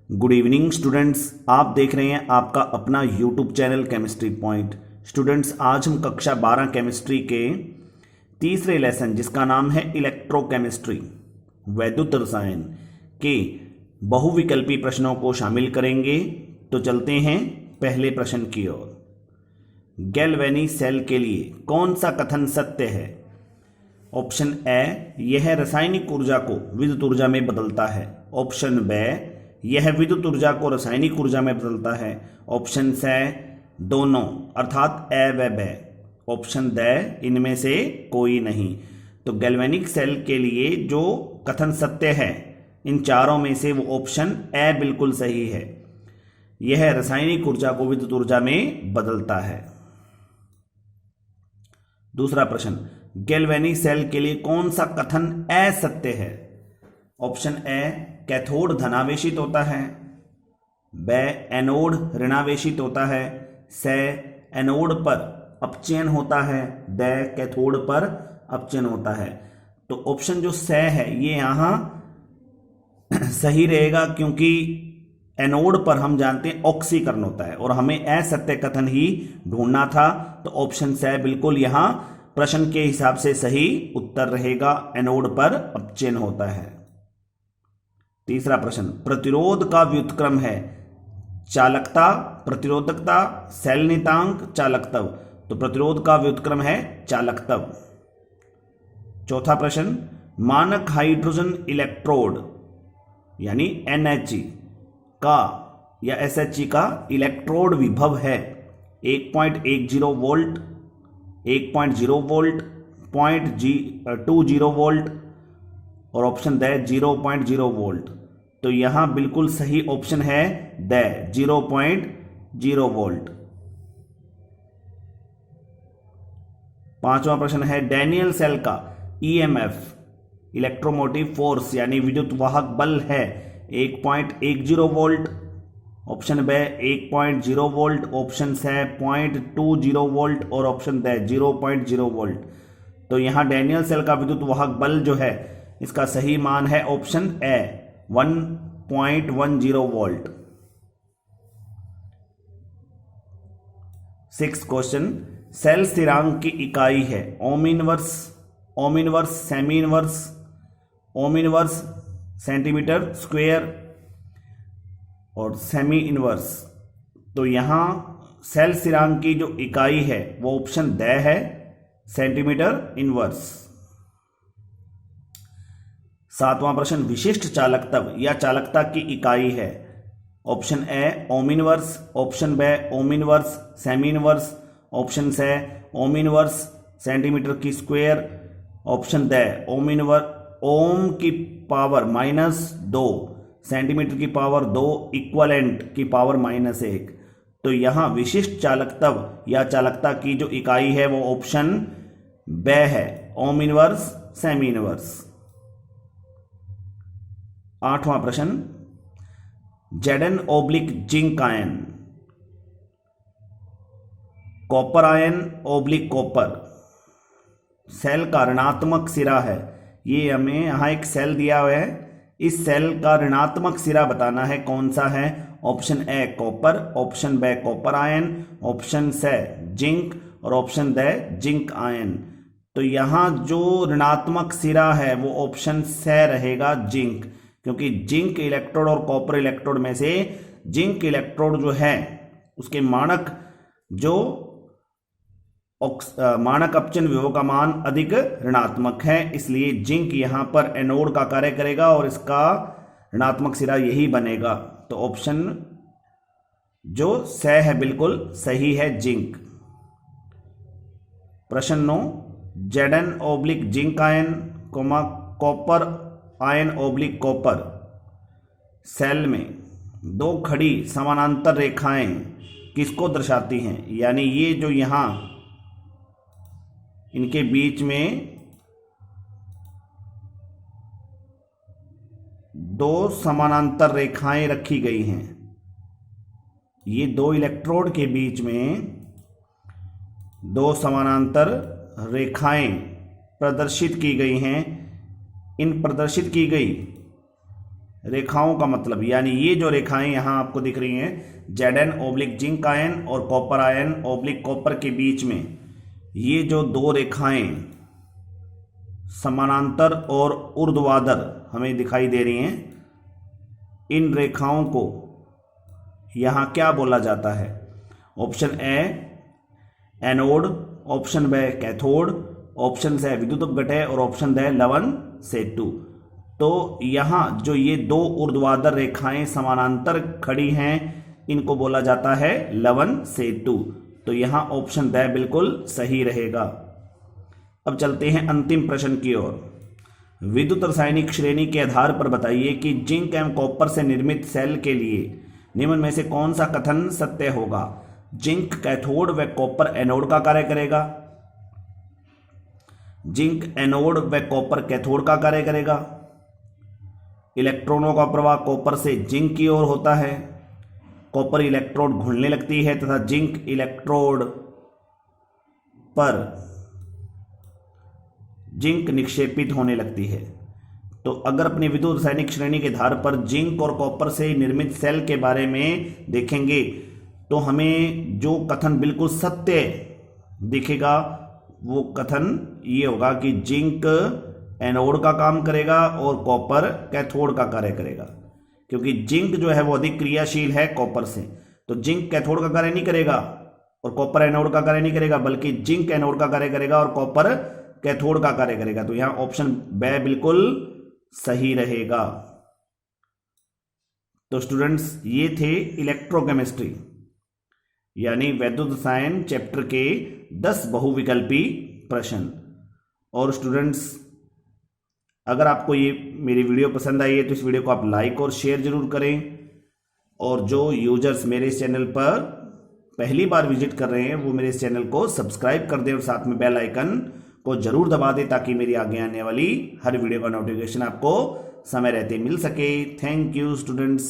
Good evening students, आप देख रहे हैं आपका अपना YouTube channel chemistry point. Students, आज हम कक्षा 12 केमिस्ट्री के तीसरे लेसन जिसका नाम है इलेक्ट्रोकेमिस्ट्री वैद्युत रसायन के बहुविकल्पी प्रश्नों को शामिल करेंगे। तो चलते हैं पहले प्रश्न की ओर। गैल्वेनी सेल के लिए कौन सा कथन सत्य है? ऑप्शन ए, यह रासायनिक ऊर्जा को विद्युत ऊर्जा में बदलता है। ऑप्शन बी, यह विद्युत ऊर्जा को रासायनिक ऊर्जा में बदलता है। ऑप्शन सी, दोनों अर्थात ए व बे। ऑप्शन डी, इनमें से कोई नहीं। तो गैल्वेनिक सेल के लिए जो कथन सत्य है इन चारों में से वो ऑप्शन ए बिल्कुल सही है। यह रासायनिक ऊर्जा को विद्युत ऊर्जा में बदलता है। दूसरा प्रश्न, गैल्वेनिक सेल के लिए कौन सा कथन असत्य है? ऑप्शन ए, कैथोड धनावेशित होता है। बी, एनोड ऋणावेशित होता है। सी, एनोड पर अपचयन होता है। डी, कैथोड पर अपचयन होता है। तो ऑप्शन जो सी है ये यहां सही रहेगा, क्योंकि एनोड पर हम जानते हैं ऑक्सीकरण होता है और हमें असत्य कथन ही ढूंढना था। तो ऑप्शन सी बिल्कुल यहां प्रश्न के हिसाब से सही उत्तर रहेगा, एनोड पर अपचयन होता है। तीसरा प्रश्न, प्रतिरोध का व्युत्क्रम है चालकता, प्रतिरोधकता, सेल नियतांक, चालकत्व। तो प्रतिरोध का व्युत्क्रम है चालकत्व। चौथा प्रश्न, मानक हाइड्रोजन इलेक्ट्रोड यानी NHE का या SHE का इलेक्ट्रोड विभव है 1.10 वोल्ट, 1.0 वोल्ट, 0.20 वोल्ट और ऑप्शन द 0.0 वोल्ट। तो यहां बिल्कुल सही ऑप्शन है द 0.0 वोल्ट। पांचवा प्रश्न है, डैनियल सेल का EMF इलेक्ट्रोमोटिव फोर्स यानी विद्युत वाहक बल है 1.10 volt. Option B 1.0 volt, option C 0.20 volt और ऑप्शन डी 0.0 वोल्ट। तो यहां डैनियल सेल का विद्युत वाहक बल जो है इसका सही मान है option A 1.10 volt. Six question, cell स्थिरांक की इकाई है ohm inverse, ohm inverse, semi inverse, ohm inverse centimetre square और सेमी इनवर्स। तो यहां सेल स्थिरांक की जो इकाई है वो ऑप्शन ड है सेंटीमीटर इनवर्स। सातवां प्रश्न, विशिष्ट चालकत्व या चालकता की इकाई है। Option A ohm inverse, option B ohm inverse semi inverse, option C ohm inverse centimetre की square, option D ohm inverse ohm की पावर -2 सेंटीमीटर की पावर 2 इक्वलेंट की पावर -1। तो यहां विशिष्ट चालकत्व या चालकता की जो इकाई है वो ऑप्शन बी है ओम इनवर्स सेमी इनवर्स। आठवां प्रश्न, Zn zinc ion, copper ion copper cell का ऋणात्मक सिरा है। ये हमें यहां एक सेल दिया हुआ है, इस सेल का ऋणात्मक सिरा बताना है कौन सा है। Option A copper, option B copper ion, option C zinc और ऑप्शन डी जिंक आयन। तो यहां जो ऋणात्मक सिरा है वो ऑप्शन सी रहेगा जिंक, क्योंकि जिंक इलेक्ट्रोड और कॉपर इलेक्ट्रोड में से जिंक इलेक्ट्रोड जो है उसके मानक मानक अपचयन विभव का मान अधिक ऋणात्मक है, इसलिए जिंक यहां पर एनोड का कार्य करेगा और इसका ऋणात्मक सिरा यही बनेगा। तो ऑप्शन जो सी है बिल्कुल सही है जिंक। प्रश्न 9, Zn zinc ion copper ion copper cell में दो खड़ी समानांतर रेखाएं किसको दर्शाती हैं? यानी ये जो यहां इनके बीच में दो समानांतर रेखाएं रखी गई हैं, ये दो इलेक्ट्रोड के बीच में दो समानांतर रेखाएं प्रदर्शित की गई हैं। इन प्रदर्शित की गई रेखाओं का मतलब, यानी ये जो रेखाएं यहां आपको दिख रही हैं Zn ओब्लिक जिंक आयन और कॉपर आयन ओब्लिक कॉपर के बीच में, ये जो दो रेखाएं समानांतर और ऊर्ध्वाधर हमें दिखाई दे रही हैं, इन रेखाओं को यहां क्या बोला जाता है? Option A anode, option B cathode, option C विद्युत अपघटय और ऑप्शन द लवन सेतु। तो यहां जो ये दो ऊर्ध्वाधर रेखाएं समानांतर खड़ी हैं, इनको बोला जाता है लवन सेतु। तो यहां ऑप्शन द बिल्कुल सही रहेगा। अब चलते हैं अंतिम प्रश्न की ओर। विद्युत रासायनिक श्रेणी के आधार पर बताइए कि जिंक एवं कॉपर से निर्मित सेल के लिए निम्न में से कौन सा कथन सत्य होगा? जिंक कैथोड व कॉपर एनोड का कार्य करेगा, जिंक एनोड व कॉपर कैथोड का कार्य करेगा, इलेक्ट्रॉनों का प्रवाह कॉपर से जिंक की ओर होता है, कॉपर इलेक्ट्रोड घूमने लगती है तथा जिंक इलेक्ट्रोड पर जिंक निक्षेपित होने लगती है। तो अगर अपनी विद्युत रासायनिक श्रेणी के आधार पर जिंक और कॉपर से निर्मित सेल के बारे में देखेंगे तो हमें जो कथन बिल्कुल सत्य दिखेगा वो कथन ये होगा कि जिंक एनोड का काम करेगा और कॉपर कैथोड का कार्य करेगा, क्योंकि जिंक जो है वो अधिक क्रियाशील है कॉपर से। तो जिंक कैथोड का कार्य नहीं करेगा और कॉपर एनोड का कार्य नहीं करेगा, बल्कि जिंक एनोड का कार्य करेगा और कॉपर कैथोड का कार्य करेगा। तो यहां ऑप्शन बी बिल्कुल सही रहेगा। तो स्टूडेंट्स, ये थे इलेक्ट्रोकेमिस्ट्री यानी वैद्युत रसायन चैप्टर के 10 बहुविकल्पी प्रश्न। और स्टूडेंट्स, अगर आपको ये मेरी वीडियो पसंद आई है तो इस वीडियो को आप लाइक और शेयर जरूर करें। और जो यूजर्स मेरे इस चैनल पर पहली बार विजिट कर रहे हैं वो मेरे इस चैनल को सब्सक्राइब कर दें और साथ में बेल आइकन को जरूर दबा दें ताकि मेरी आगे आने वाली हर वीडियो का नोटिफिकेशन आपको समय रहते मिल सके। Thank you students.